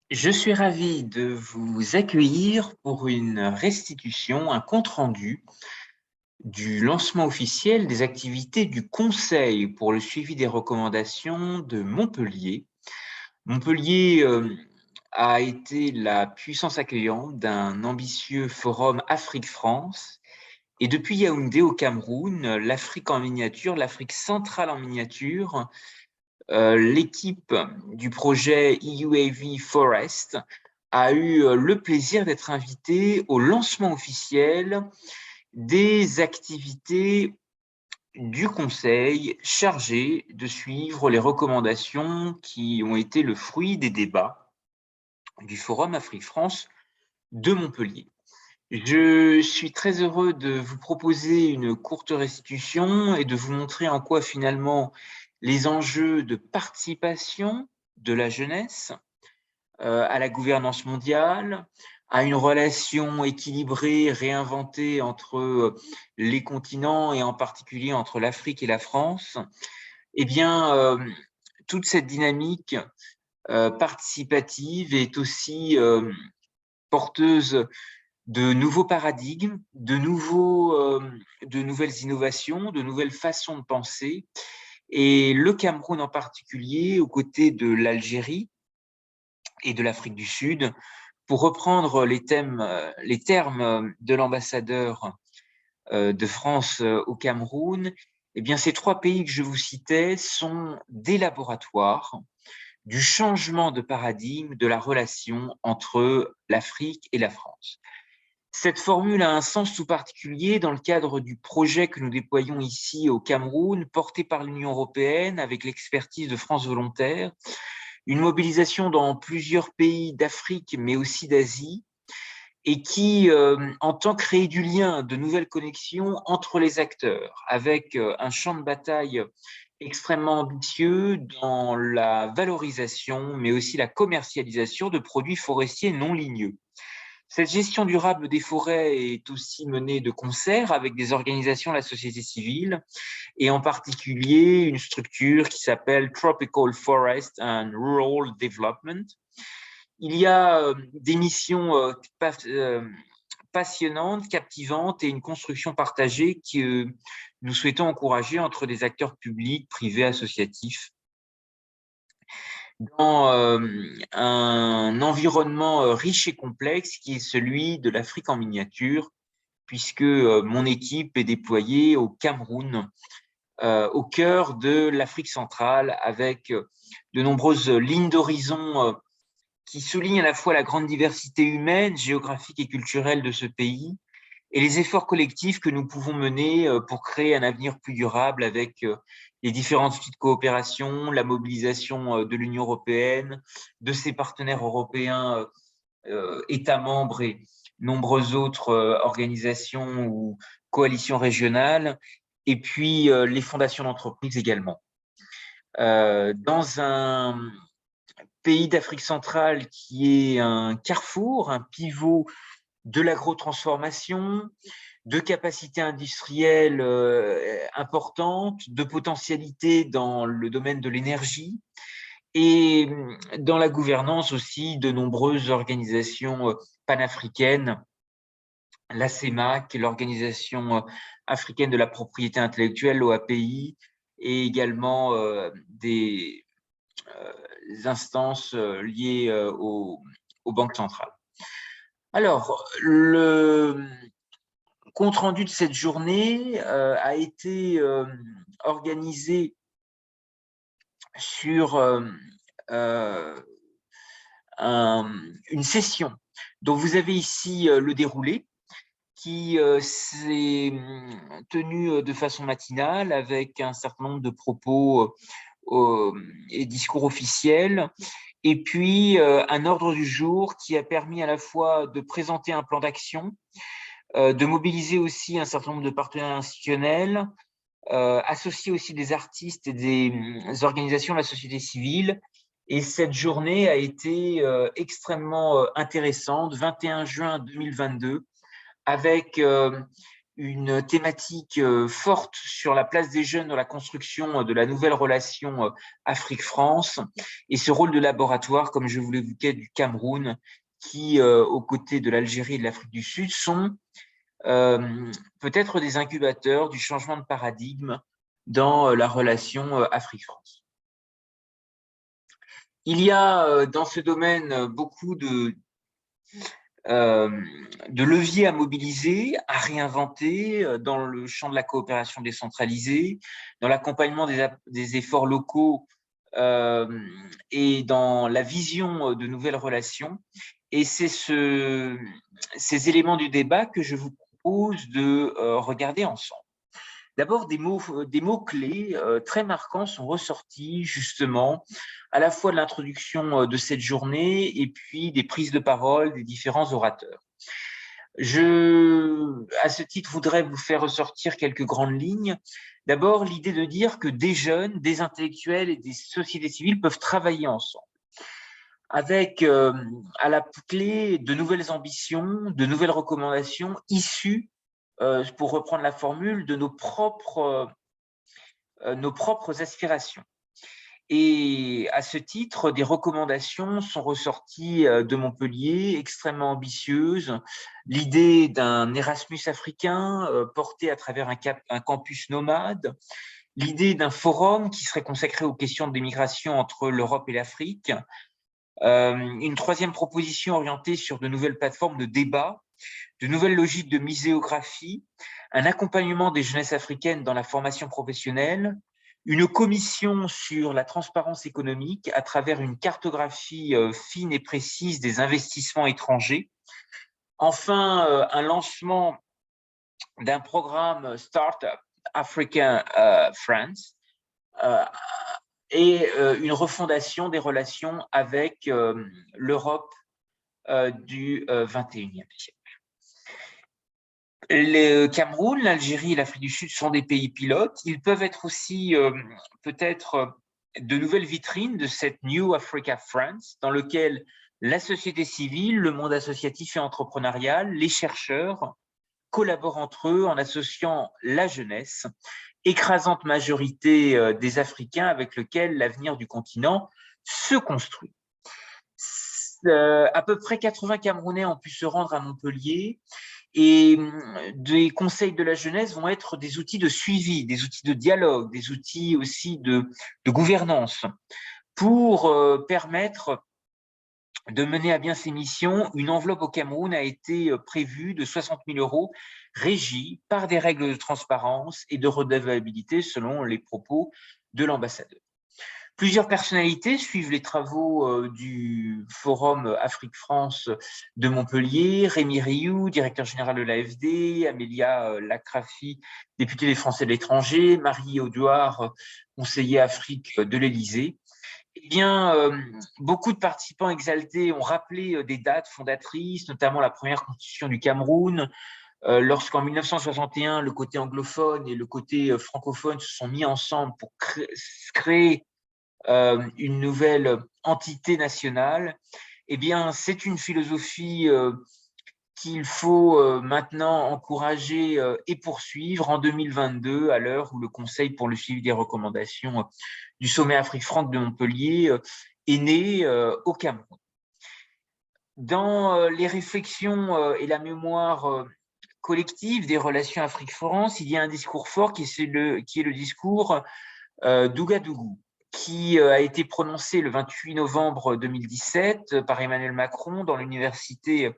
Je suis ravi de vous accueillir pour une restitution, un compte-rendu du lancement officiel des activités du Conseil pour le suivi des recommandations de Montpellier. Montpellier a été la puissance accueillante d'un ambitieux forum Afrique-France. Et depuis Yaoundé au Cameroun, l'Afrique en miniature, l'Afrique centrale en miniature, l'équipe du projet EUAV Forest a eu le plaisir d'être invitée au lancement officiel des activités du Conseil chargé de suivre les recommandations qui ont été le fruit des débats du Forum Afrique-France de Montpellier. Je suis très heureux de vous proposer une courte restitution et de vous montrer en quoi finalement les enjeux de participation de la jeunesse à la gouvernance mondiale, à une relation équilibrée, réinventée entre les continents et en particulier entre l'Afrique et la France, eh bien, toute cette dynamique participative est aussi porteuse de nouveaux paradigmes, de nouvelles innovations, de nouvelles façons de penser. Et le Cameroun en particulier, aux côtés de l'Algérie et de l'Afrique du Sud, pour reprendre les termes de l'ambassadeur de France au Cameroun, eh bien, ces trois pays que je vous citais sont des laboratoires du changement de paradigme de la relation entre l'Afrique et la France. Cette formule a un sens tout particulier dans le cadre du projet que nous déployons ici au Cameroun, porté par l'Union européenne avec l'expertise de France Volontaire, une mobilisation dans plusieurs pays d'Afrique, mais aussi d'Asie, et qui entend créer du lien, de nouvelles connexions entre les acteurs, avec un champ de bataille extrêmement ambitieux dans la valorisation, mais aussi la commercialisation de produits forestiers non ligneux. Cette gestion durable des forêts est aussi menée de concert avec des organisations de la société civile et en particulier une structure qui s'appelle Tropical Forest and Rural Development. Il y a des missions passionnantes, captivantes et une construction partagée que nous souhaitons encourager entre des acteurs publics, privés, associatifs dans un environnement riche et complexe qui est celui de l'Afrique en miniature, puisque mon équipe est déployée au Cameroun, au cœur de l'Afrique centrale, avec de nombreuses lignes d'horizon qui soulignent à la fois la grande diversité humaine, géographique et culturelle de ce pays, et les efforts collectifs que nous pouvons mener pour créer un avenir plus durable avec les différents outils de coopération, la mobilisation de l'Union européenne, de ses partenaires européens, États membres et nombreuses autres organisations ou coalitions régionales, et puis les fondations d'entreprises également. Dans un pays d'Afrique centrale qui est un carrefour, un pivot de l'agrotransformation, de capacités industrielles importantes, de potentialités dans le domaine de l'énergie et dans la gouvernance aussi de nombreuses organisations panafricaines, la CEMAC, l'Organisation africaine de la propriété intellectuelle, l'OAPI, et également des instances liées aux banques centrales. Alors, le compte-rendu de cette journée a été organisé sur une session dont vous avez ici le déroulé, qui s'est tenue de façon matinale avec un certain nombre de propos et discours officiels, et puis un ordre du jour qui a permis à la fois de présenter un plan d'action, de mobiliser aussi un certain nombre de partenaires institutionnels, associer aussi des artistes et des organisations de la société civile. Et cette journée a été extrêmement intéressante, 21 juin 2022, avec une thématique forte sur la place des jeunes dans la construction de la nouvelle relation Afrique-France et ce rôle de laboratoire, comme je vous l'évoquais, du Cameroun, qui, aux côtés de l'Algérie et de l'Afrique du Sud, sont peut-être des incubateurs du changement de paradigme dans la relation Afrique-France. Il y a dans ce domaine beaucoup de leviers à mobiliser, à réinventer dans le champ de la coopération décentralisée, dans l'accompagnement des efforts locaux et dans la vision de nouvelles relations. Et c'est ces éléments du débat que je vous propose de regarder ensemble. D'abord, des mots-clés très marquants sont ressortis justement à la fois de l'introduction de cette journée et puis des prises de parole des différents orateurs. À ce titre, voudrais vous faire ressortir quelques grandes lignes. D'abord, l'idée de dire que des jeunes, des intellectuels et des sociétés civiles peuvent travailler ensemble, avec à la clé de nouvelles ambitions, de nouvelles recommandations issues, pour reprendre la formule, de nos propres aspirations. Et à ce titre, des recommandations sont ressorties de Montpellier, extrêmement ambitieuses. L'idée d'un Erasmus africain porté à travers un campus nomade, l'idée d'un forum qui serait consacré aux questions de migration entre l'Europe et l'Afrique, une troisième proposition orientée sur de nouvelles plateformes de débat, de nouvelles logiques de muséographie, un accompagnement des jeunesses africaines dans la formation professionnelle, une commission sur la transparence économique à travers une cartographie fine et précise des investissements étrangers. Enfin, un lancement d'un programme Startup Africa France et une refondation des relations avec l'Europe du XXIe siècle. Le Cameroun, l'Algérie et l'Afrique du Sud sont des pays pilotes. Ils peuvent être aussi peut-être de nouvelles vitrines de cette New Africa France, dans lequel la société civile, le monde associatif et entrepreneurial, les chercheurs collaborent entre eux en associant la jeunesse, écrasante majorité des Africains avec lequel l'avenir du continent se construit. À peu près 80 Camerounais ont pu se rendre à Montpellier. Et des conseils de la jeunesse vont être des outils de suivi, des outils de dialogue, des outils aussi de gouvernance pour permettre de mener à bien ces missions. Une enveloppe au Cameroun a été prévue de 60 000 € régie par des règles de transparence et de redevabilité selon les propos de l'ambassadeur. Plusieurs personnalités suivent les travaux du Forum Afrique-France de Montpellier, Rémi Rioux, directeur général de l'AFD, Amélia Lacrafi, députée des Français de l'étranger, Marie Audouard, conseiller Afrique de l'Élysée. Eh bien, beaucoup de participants exaltés ont rappelé des dates fondatrices, notamment la première constitution du Cameroun, lorsqu'en 1961, le côté anglophone et le côté francophone se sont mis ensemble pour créer une nouvelle entité nationale. Eh bien, c'est une philosophie qu'il faut maintenant encourager et poursuivre en 2022, à l'heure où le Conseil pour le suivi des recommandations du sommet Afrique-France de Montpellier est né au Cameroun. Dans les réflexions et la mémoire collective des relations Afrique-France, il y a un discours fort qui est le discours d'Ouagadougou, qui a été prononcé le 28 novembre 2017 par Emmanuel Macron dans l'université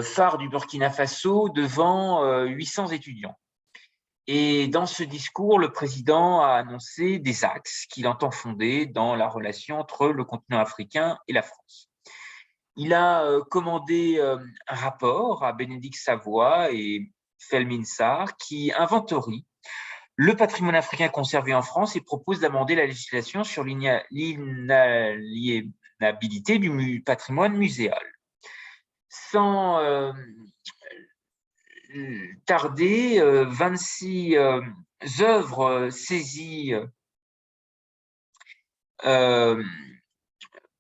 phare du Burkina Faso devant 800 étudiants. Et dans ce discours, le président a annoncé des axes qu'il entend fonder dans la relation entre le continent africain et la France. Il a commandé un rapport à Bénédicte Savoy et Felmin Sarr qui inventorie le patrimoine africain conservé en France et propose d'amender la législation sur l'inaliénabilité du patrimoine muséal. Sans tarder, 26 œuvres saisies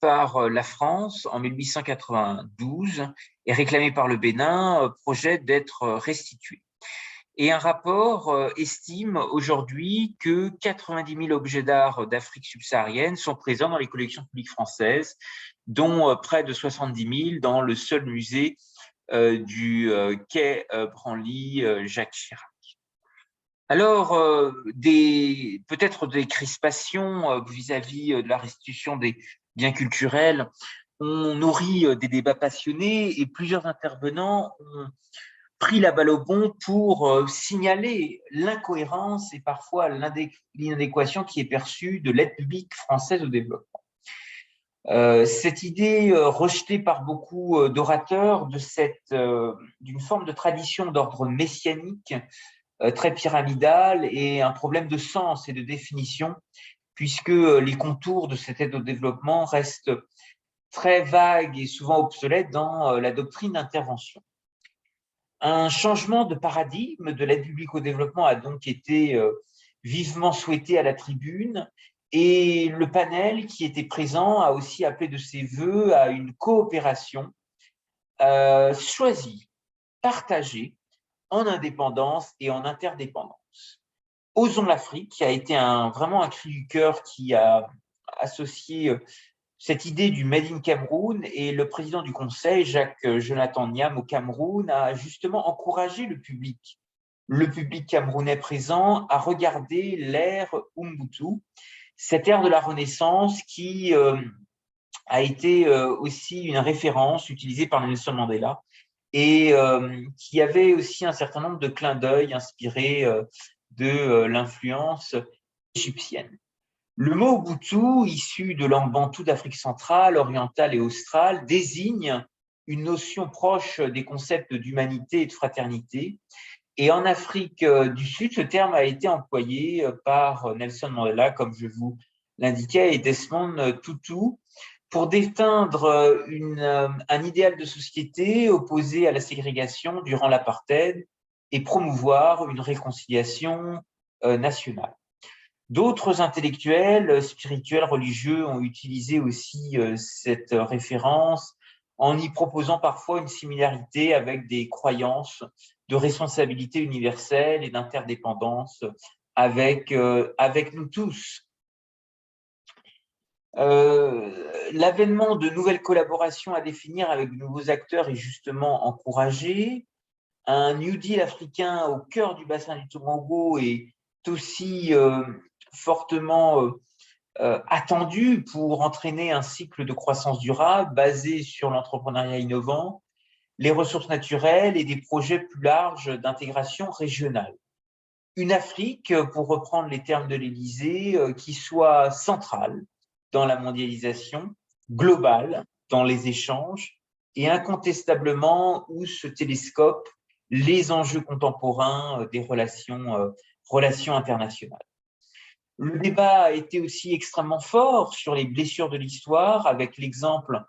par la France en 1892 et réclamées par le Bénin projettent d'être restituées. Et un rapport estime aujourd'hui que 90 000 objets d'art d'Afrique subsaharienne sont présents dans les collections publiques françaises, dont près de 70 000 dans le seul musée du quai Branly Jacques Chirac. Alors, peut-être des crispations vis-à-vis de la restitution des biens culturels ont nourri des débats passionnés et plusieurs intervenants ont pris la balle au bon pour signaler l'incohérence et parfois l'inadéquation qui est perçue de l'aide publique française au développement. Cette idée rejetée par beaucoup d'orateurs d'une forme de tradition d'ordre messianique très pyramidale et un problème de sens et de définition, puisque les contours de cette aide au développement restent très vagues et souvent obsolètes dans la doctrine d'intervention. Un changement de paradigme de l'aide publique au développement a donc été vivement souhaité à la tribune, et le panel qui était présent a aussi appelé de ses voeux à une coopération choisie, partagée, en indépendance et en interdépendance. Osons l'Afrique, qui a été vraiment un cri du cœur qui a associé cette idée du Made in Cameroun, et le président du Conseil, Jacques Jonathan Niam au Cameroun, a justement encouragé le public camerounais présent à regarder l'ère Ubuntu, cette ère de la Renaissance qui a été aussi une référence utilisée par Nelson Mandela et qui avait aussi un certain nombre de clins d'œil inspirés de l'influence égyptienne. Le mot Ubuntu, issu de langue bantoue d'Afrique centrale, orientale et australe, désigne une notion proche des concepts d'humanité et de fraternité. Et en Afrique du Sud, ce terme a été employé par Nelson Mandela, comme je vous l'indiquais, et Desmond Tutu, pour déteindre un idéal de société opposé à la ségrégation durant l'apartheid et promouvoir une réconciliation nationale. D'autres intellectuels, spirituels, religieux ont utilisé aussi cette référence en y proposant parfois une similarité avec des croyances de responsabilité universelle et d'interdépendance avec nous tous. L'avènement de nouvelles collaborations à définir avec de nouveaux acteurs est justement encouragé. Un New Deal africain au cœur du bassin du Tobango est aussi fortement attendu pour entraîner un cycle de croissance durable basé sur l'entrepreneuriat innovant, les ressources naturelles et des projets plus larges d'intégration régionale. Une Afrique, pour reprendre les termes de l'Élysée, qui soit centrale dans la mondialisation, globale dans les échanges et incontestablement où se télescopent les enjeux contemporains des relations internationales. Le débat a été aussi extrêmement fort sur les blessures de l'histoire, avec l'exemple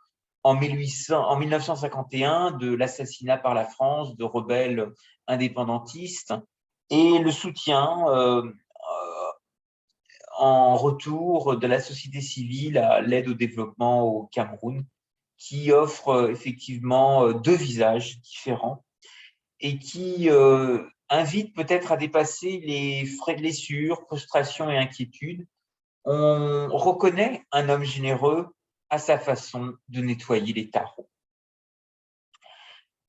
en 1951 de l'assassinat par la France de rebelles indépendantistes et le soutien en retour de la société civile à l'aide au développement au Cameroun, qui offre effectivement deux visages différents et qui invite peut-être à dépasser les frais de blessure, frustrations et inquiétudes. On reconnaît un homme généreux à sa façon de nettoyer les tarots.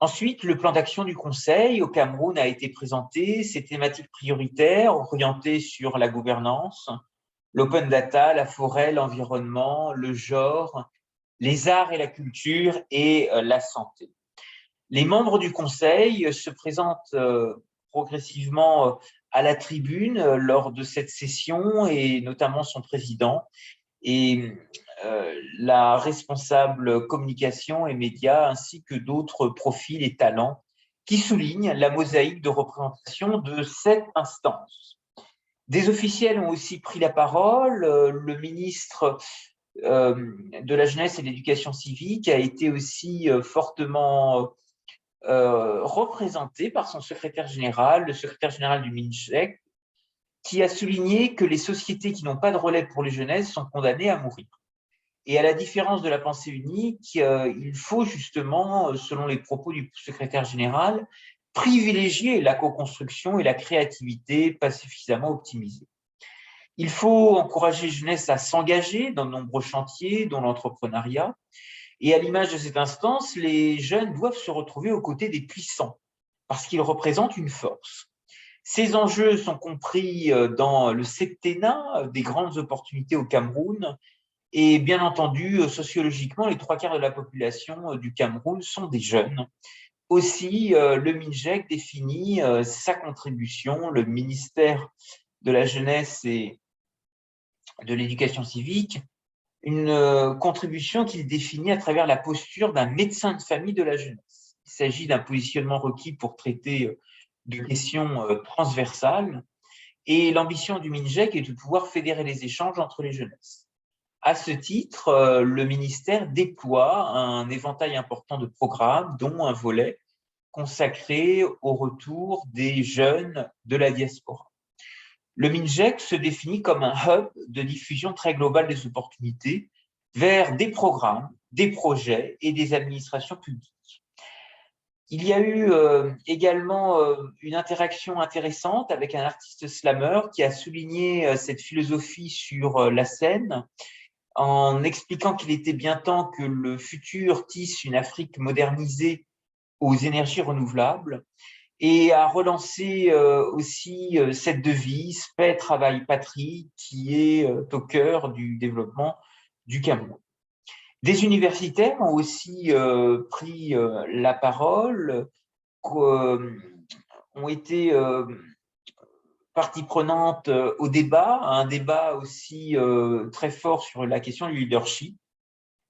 Ensuite, le plan d'action du Conseil au Cameroun a été présenté. Ses thématiques prioritaires orientées sur la gouvernance, l'open data, la forêt, l'environnement, le genre, les arts et la culture et la santé. Les membres du Conseil se présentent progressivement à la tribune lors de cette session, et notamment son président et la responsable communication et médias, ainsi que d'autres profils et talents qui soulignent la mosaïque de représentation de cette instance. Des officiels ont aussi pris la parole. Le ministre de la Jeunesse et de l'Éducation civique a été aussi fortement représenté par son secrétaire général, le secrétaire général du MINJEC, qui a souligné que les sociétés qui n'ont pas de relais pour les jeunesses sont condamnées à mourir. Et à la différence de la pensée unique, il faut justement, selon les propos du secrétaire général, privilégier la co-construction et la créativité pas suffisamment optimisée. Il faut encourager les jeunesses à s'engager dans de nombreux chantiers, dont l'entrepreneuriat. Et à l'image de cette instance, les jeunes doivent se retrouver aux côtés des puissants, parce qu'ils représentent une force. Ces enjeux sont compris dans le septennat des grandes opportunités au Cameroun. Et bien entendu, sociologiquement, les 3/4 de la population du Cameroun sont des jeunes. Aussi, le MINJEC définit sa contribution, le ministère de la Jeunesse et de l'Éducation civique, une contribution qu'il définit à travers la posture d'un médecin de famille de la jeunesse. Il s'agit d'un positionnement requis pour traiter de questions transversales, et l'ambition du MINJEC est de pouvoir fédérer les échanges entre les jeunesses. À ce titre, le ministère déploie un éventail important de programmes, dont un volet consacré au retour des jeunes de la diaspora. Le MINJEC se définit comme un hub de diffusion très globale des opportunités vers des programmes, des projets et des administrations publiques. Il y a eu également une interaction intéressante avec un artiste slammer qui a souligné cette philosophie sur la scène en expliquant qu'il était bien temps que le futur tisse une Afrique modernisée aux énergies renouvelables et a relancé aussi cette devise « Paix, travail, patrie » qui est au cœur du développement du Cameroun. Des universitaires ont aussi pris la parole, ont été partie prenante au débat, un débat aussi très fort sur la question du leadership.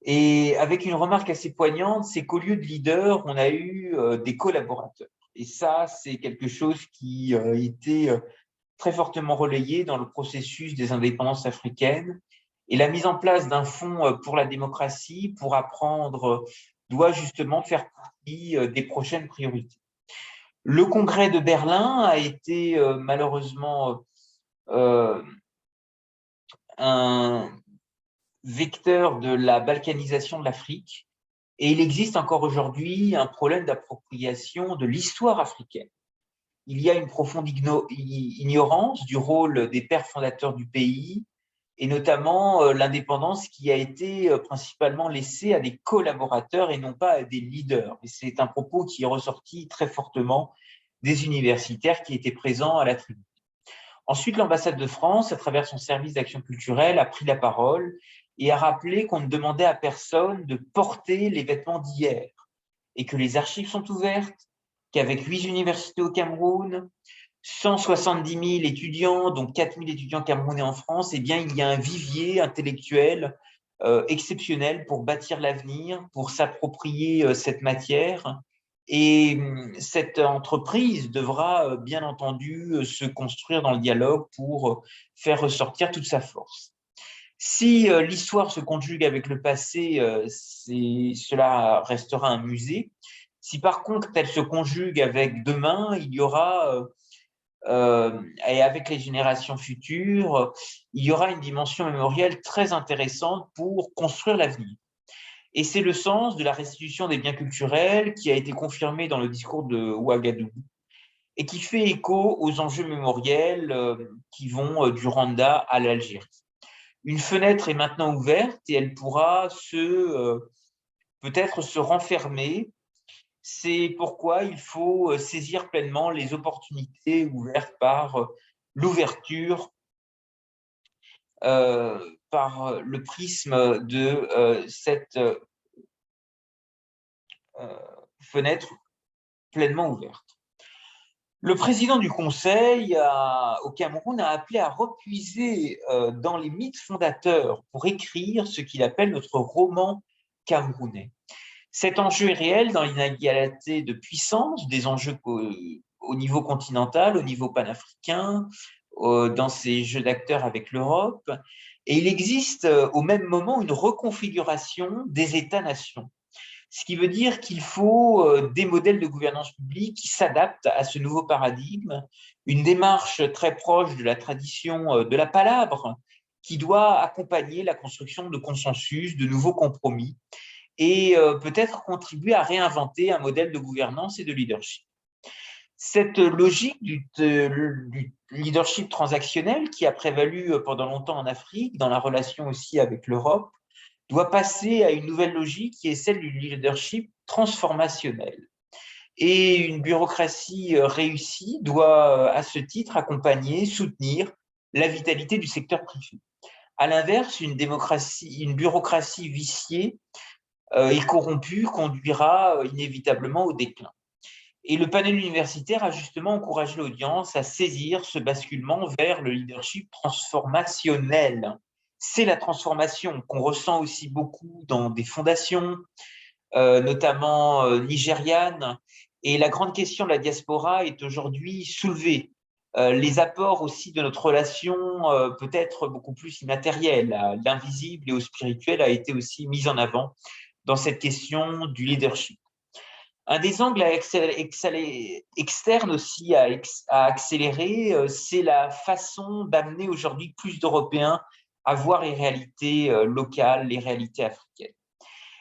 Et avec une remarque assez poignante, c'est qu'au lieu de leaders, on a eu des collaborateurs. Et ça, c'est quelque chose qui a été très fortement relayé dans le processus des indépendances africaines. Et la mise en place d'un fonds pour la démocratie, pour apprendre, doit justement faire partie des prochaines priorités. Le congrès de Berlin a été malheureusement un vecteur de la balkanisation de l'Afrique. Et il existe encore aujourd'hui un problème d'appropriation de l'histoire africaine. Il y a une profonde ignorance du rôle des pères fondateurs du pays, et notamment l'indépendance qui a été principalement laissée à des collaborateurs et non pas à des leaders. Et c'est un propos qui est ressorti très fortement des universitaires qui étaient présents à la tribune. Ensuite, l'ambassade de France, à travers son service d'action culturelle, a pris la parole et a rappelé qu'on ne demandait à personne de porter les vêtements d'hier et que les archives sont ouvertes, qu'avec 8 universités au Cameroun, 170 000 étudiants, donc 4 000 étudiants camerounais en France, eh bien, il y a un vivier intellectuel exceptionnel pour bâtir l'avenir, pour s'approprier cette matière. Et cette entreprise devra, bien entendu, se construire dans le dialogue pour faire ressortir toute sa force. Si l'histoire se conjugue avec le passé, cela restera un musée. Si par contre elle se conjugue avec demain, il y aura, et avec les générations futures, il y aura une dimension mémorielle très intéressante pour construire l'avenir. Et c'est le sens de la restitution des biens culturels qui a été confirmé dans le discours de Ouagadougou et qui fait écho aux enjeux mémoriels qui vont du Rwanda à l'Algérie. Une fenêtre est maintenant ouverte et elle pourra peut-être se renfermer. C'est pourquoi il faut saisir pleinement les opportunités ouvertes par l'ouverture, par le prisme de cette fenêtre pleinement ouverte. Le président du Conseil au Cameroun a appelé à repuiser dans les mythes fondateurs pour écrire ce qu'il appelle notre roman camerounais. Cet enjeu est réel dans l'inégalité de puissance, des enjeux au niveau continental, au niveau panafricain, dans ces jeux d'acteurs avec l'Europe. Et il existe au même moment une reconfiguration des États-nations. Ce qui veut dire qu'il faut des modèles de gouvernance publique qui s'adaptent à ce nouveau paradigme, une démarche très proche de la tradition de la palabre qui doit accompagner la construction de consensus, de nouveaux compromis et peut-être contribuer à réinventer un modèle de gouvernance et de leadership. Cette logique du leadership transactionnel qui a prévalu pendant longtemps en Afrique, dans la relation aussi avec l'Europe, doit passer à une nouvelle logique qui est celle du leadership transformationnel. Et une bureaucratie réussie doit, à ce titre, accompagner, soutenir la vitalité du secteur privé. À l'inverse, une bureaucratie viciée et corrompue conduira inévitablement au déclin. Et le panel universitaire a justement encouragé l'audience à saisir ce basculement vers le leadership transformationnel. C'est la transformation qu'on ressent aussi beaucoup dans des fondations, notamment nigérianes. Et la grande question de la diaspora est aujourd'hui soulevée. Les apports aussi de notre relation peut-être beaucoup plus immatérielle, à l'invisible et au spirituel, a été aussi mis en avant dans cette question du leadership. Un des angles externes aussi à accélérer, c'est la façon d'amener aujourd'hui plus d'Européens à voir les réalités locales, les réalités africaines.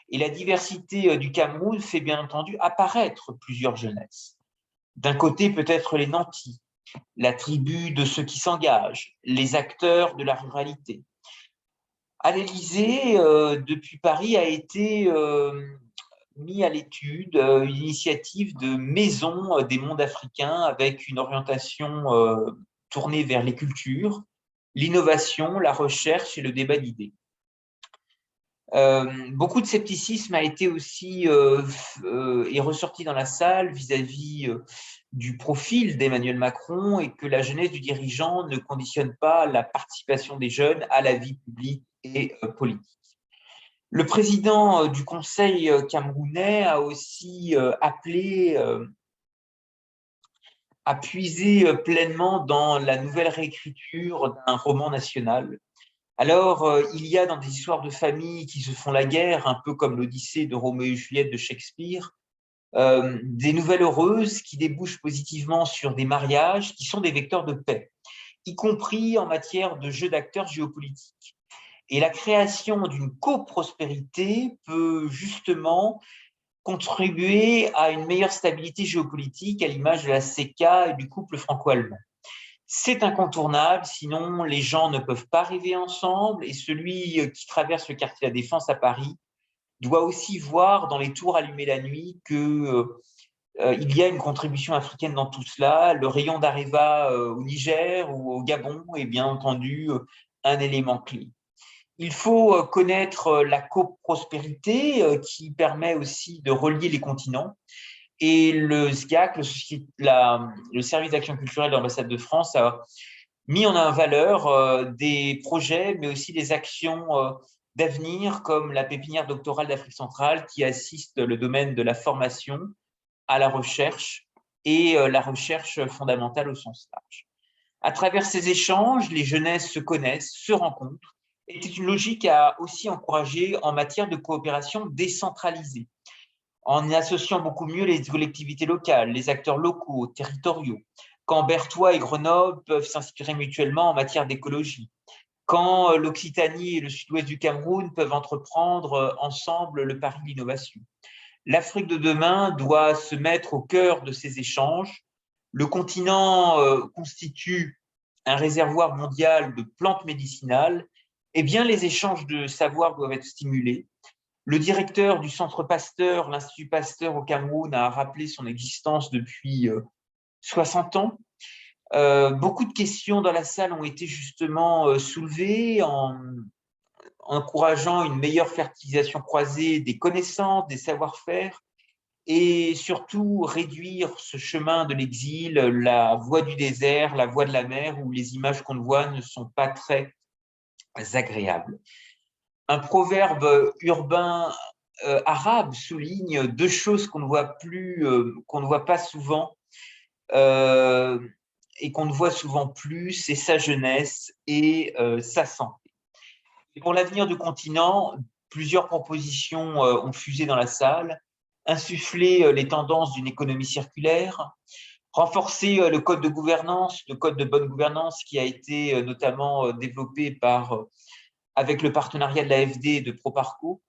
Et la diversité du Cameroun fait bien entendu apparaître plusieurs jeunesses. D'un côté, peut-être les nantis, la tribu de ceux qui s'engagent, les acteurs de la ruralité. À l'Élysée, depuis Paris, a été mis à l'étude une initiative de maison des mondes africains avec une orientation tournée vers les cultures, l'innovation, la recherche et le débat d'idées. Beaucoup de scepticisme a été aussi est ressorti dans la salle vis-à-vis du profil d'Emmanuel Macron et que la jeunesse du dirigeant ne conditionne pas la participation des jeunes à la vie publique et politique. Le président du Conseil camerounais a aussi appelé à puiser pleinement dans la nouvelle réécriture d'un roman national. Alors, il y a dans des histoires de famille qui se font la guerre, un peu comme l'Odyssée de Roméo et Juliette de Shakespeare, des nouvelles heureuses qui débouchent positivement sur des mariages qui sont des vecteurs de paix, y compris en matière de jeu d'acteurs géopolitiques. Et la création d'une coprospérité peut justement contribuer à une meilleure stabilité géopolitique à l'image de la CECA et du couple franco-allemand. C'est incontournable, sinon les gens ne peuvent pas rêver ensemble et celui qui traverse le quartier de la Défense à Paris doit aussi voir dans les tours allumées la nuit qu'il y a une contribution africaine dans tout cela. Le rayon d'Areva au Niger ou au Gabon est bien entendu un élément clé. Il faut connaître la coprospérité qui permet aussi de relier les continents. Et le SGAC, le service d'action culturelle de l'ambassade de France, a mis en valeur des projets, mais aussi des actions d'avenir, comme la pépinière doctorale d'Afrique centrale, qui assiste le domaine de la formation à la recherche et la recherche fondamentale au sens large. À travers ces échanges, les jeunesses se connaissent, se rencontrent, et c'est une logique à aussi encourager en matière de coopération décentralisée, en associant beaucoup mieux les collectivités locales, les acteurs locaux, territoriaux, quand Berthois et Grenoble peuvent s'inspirer mutuellement en matière d'écologie, quand l'Occitanie et le sud-ouest du Cameroun peuvent entreprendre ensemble le pari de l'innovation. L'Afrique de demain doit se mettre au cœur de ces échanges. Le continent constitue un réservoir mondial de plantes médicinales. Eh bien, les échanges de savoir doivent être stimulés. Le directeur du Centre Pasteur, l'Institut Pasteur au Cameroun, a rappelé son existence depuis 60 ans. Beaucoup de questions dans la salle ont été justement soulevées en encourageant une meilleure fertilisation croisée des connaissances, des savoir-faire et surtout réduire ce chemin de l'exil, la voie du désert, la voie de la mer, où les images qu'on voit ne sont pas très agréables. Un proverbe urbain arabe souligne deux choses qu'on ne voit plus, qu'on ne voit pas souvent et qu'on ne voit souvent plus, c'est sa jeunesse et sa santé. Et pour l'avenir du continent, plusieurs propositions ont fusé dans la salle. Insuffler les tendances d'une économie circulaire, renforcer le code de gouvernance, le code de bonne gouvernance qui a été notamment développé avec le partenariat de l'AFD et de Proparco,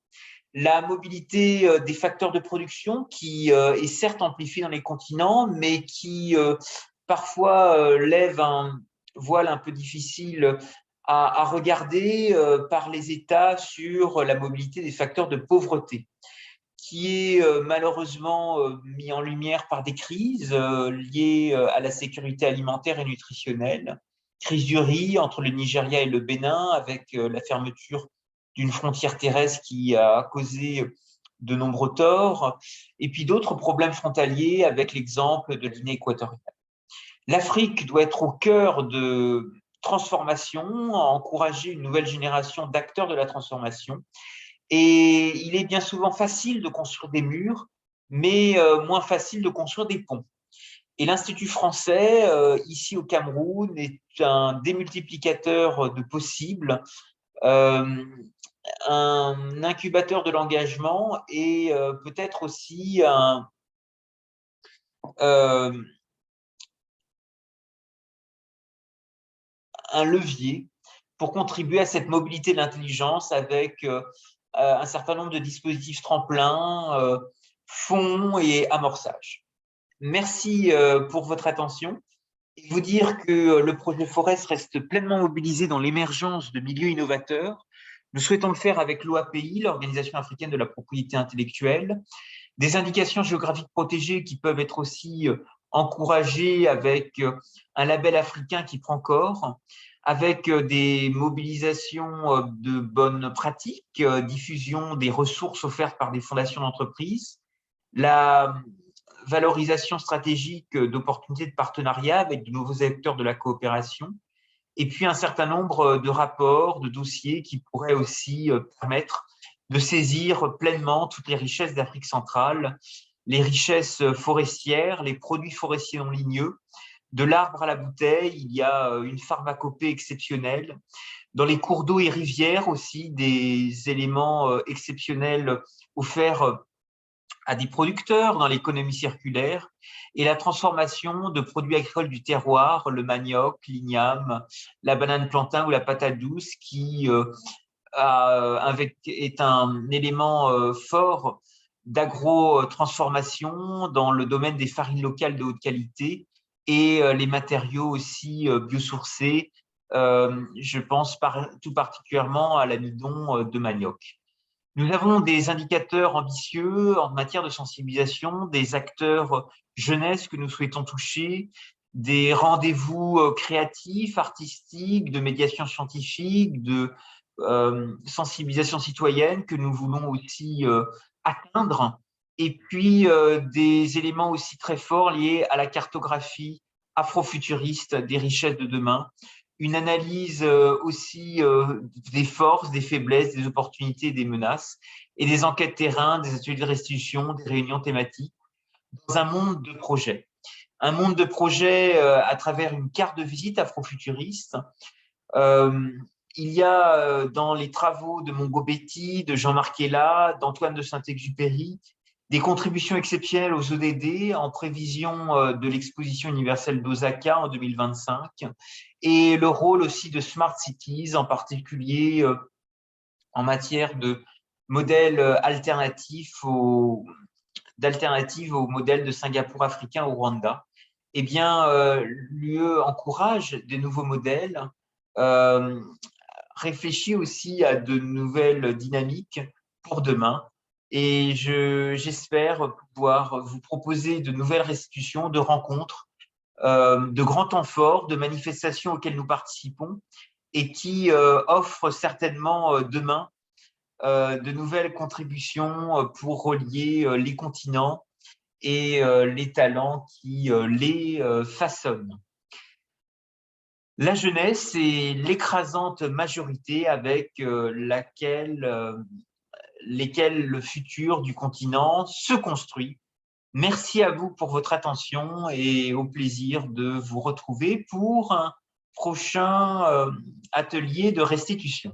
la mobilité des facteurs de production qui est certes amplifiée dans les continents, mais qui parfois lève un voile un peu difficile à regarder par les États sur la mobilité des facteurs de pauvreté, qui est malheureusement mis en lumière par des crises liées à la sécurité alimentaire et nutritionnelle. Crise du riz entre le Nigeria et le Bénin, avec la fermeture d'une frontière terrestre qui a causé de nombreux torts, et puis d'autres problèmes frontaliers avec l'exemple de Guinée équatoriale. L'Afrique doit être au cœur de transformation, encourager une nouvelle génération d'acteurs de la transformation. Et il est bien souvent facile de construire des murs, mais moins facile de construire des ponts. Et l'Institut français, ici au Cameroun, est un démultiplicateur de possibles, un incubateur de l'engagement et peut-être aussi un levier pour contribuer à cette mobilité de l'intelligence avec un certain nombre de dispositifs tremplins, fonds et amorçage. Merci pour votre attention. Et vous dire que le projet Forest reste pleinement mobilisé dans l'émergence de milieux innovateurs. Nous souhaitons le faire avec l'OAPI, l'Organisation africaine de la propriété intellectuelle, des indications géographiques protégées qui peuvent être aussi encouragées avec un label africain qui prend corps, avec des mobilisations de bonnes pratiques, diffusion des ressources offertes par des fondations d'entreprise, la valorisation stratégique d'opportunités de partenariat avec de nouveaux acteurs de la coopération, et puis un certain nombre de rapports, de dossiers qui pourraient aussi permettre de saisir pleinement toutes les richesses d'Afrique centrale, les richesses forestières, les produits forestiers non ligneux. De l'arbre à la bouteille, il y a une pharmacopée exceptionnelle. Dans les cours d'eau et rivières aussi, des éléments exceptionnels offerts à des producteurs dans l'économie circulaire et la transformation de produits agricoles du terroir, le manioc, l'igname, la banane plantain ou la patate douce qui est un élément fort d'agro-transformation dans le domaine des farines locales de haute qualité et les matériaux aussi biosourcés. Je pense tout particulièrement à l'amidon de manioc. Nous avons des indicateurs ambitieux en matière de sensibilisation, des acteurs jeunesse que nous souhaitons toucher, des rendez-vous créatifs, artistiques, de médiation scientifique, de sensibilisation citoyenne que nous voulons aussi atteindre, et puis des éléments aussi très forts liés à la cartographie afrofuturiste des richesses de demain, une analyse aussi des forces, des faiblesses, des opportunités et des menaces, et des enquêtes terrain, des ateliers de restitution, des réunions thématiques, dans un monde de projets. Un monde de projets à travers une carte de visite afrofuturiste. Il y a dans les travaux de Mongo Betty, de Jean-Marc Ella, d'Antoine de Saint-Exupéry, des contributions exceptionnelles aux ODD en prévision de l'exposition universelle d'Osaka en 2025, et le rôle aussi de Smart Cities, en particulier en matière de modèles alternatifs au modèle de Singapour africain au Rwanda. Eh bien, l'UE encourage des nouveaux modèles, réfléchit aussi à de nouvelles dynamiques pour demain. Et j'espère pouvoir vous proposer de nouvelles restitutions, de rencontres, de grands temps forts, de manifestations auxquelles nous participons et qui offrent certainement demain de nouvelles contributions pour relier les continents et les talents qui les façonnent. La jeunesse est l'écrasante majorité avec lesquelles le futur du continent se construit. Merci à vous pour votre attention et au plaisir de vous retrouver pour un prochain atelier de restitution.